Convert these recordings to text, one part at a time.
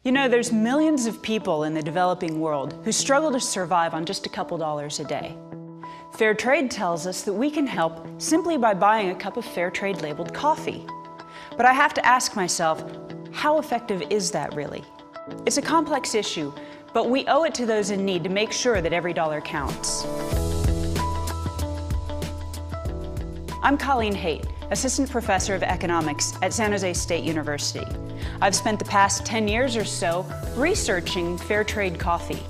You know, there's millions of people in the developing world who struggle to survive on just a couple dollars a day. Fair trade tells us that we can help simply by buying a cup of fair trade labeled coffee. But I have to ask myself, how effective is that really? It's a complex issue, but we owe it to those in need to make sure that every dollar counts. I'm Colleen Haight, Assistant Professor of Economics at San Jose State University. I've spent the past 10 years or so researching fair trade coffee.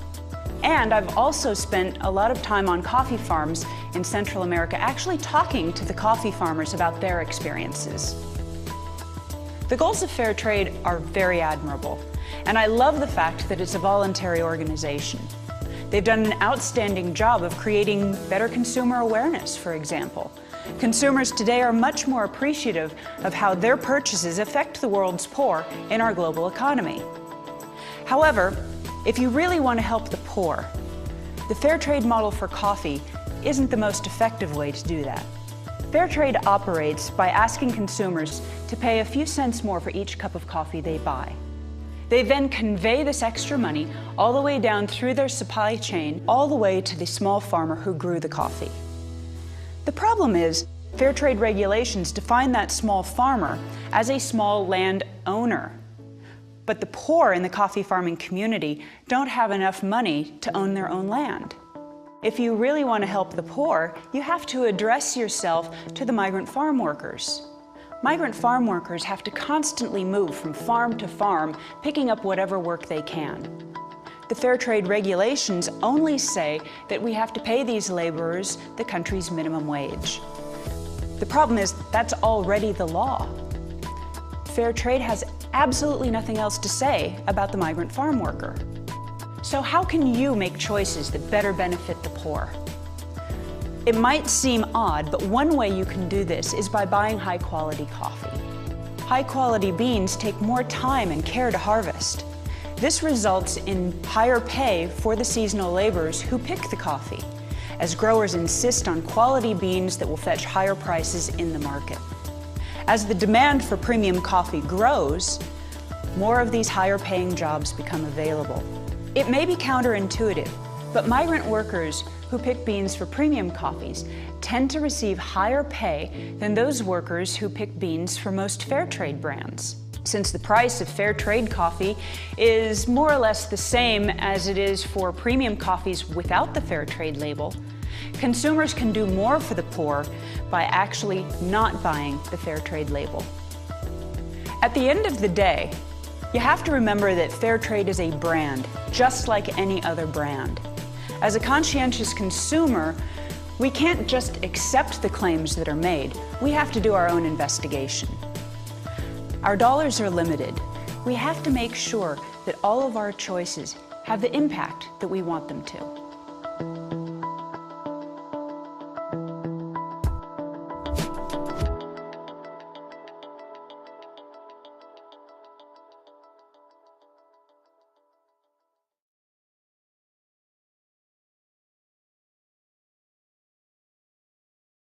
And I've also spent a lot of time on coffee farms in Central America, actually talking to the coffee farmers about their experiences. The goals of fair trade are very admirable, and I love the fact that it's a voluntary organization. They've done an outstanding job of creating better consumer awareness, for example. Consumers today are much more appreciative of how their purchases affect the world's poor in our global economy. However, if you really want to help the poor, the fair trade model for coffee isn't the most effective way to do that. Fair trade operates by asking consumers to pay a few cents more for each cup of coffee they buy. They then convey this extra money all the way down through their supply chain, all the way to the small farmer who grew the coffee. The problem is, fair trade regulations define that small farmer as a small landowner. But the poor in the coffee farming community don't have enough money to own their own land. If you really want to help the poor, you have to address yourself to the migrant farm workers. Migrant farm workers have to constantly move from farm to farm, picking up whatever work they can. The fair trade regulations only say that we have to pay these laborers the country's minimum wage. The problem is that's already the law. Fair trade has absolutely nothing else to say about the migrant farm worker. So how can you make choices that better benefit the poor? It might seem odd, but one way you can do this is by buying high-quality coffee. High-quality beans take more time and care to harvest. This results in higher pay for the seasonal laborers who pick the coffee, as growers insist on quality beans that will fetch higher prices in the market. As the demand for premium coffee grows, more of these higher-paying jobs become available. It may be counterintuitive, but migrant workers who pick beans for premium coffees tend to receive higher pay than those workers who pick beans for most fair trade brands. Since the price of fair trade coffee is more or less the same as it is for premium coffees without the fair trade label, consumers can do more for the poor by actually not buying the fair trade label. At the end of the day, you have to remember that fair trade is a brand, just like any other brand. As a conscientious consumer, we can't just accept the claims that are made. We have to do our own investigation. Our dollars are limited. We have to make sure that all of our choices have the impact that we want them to.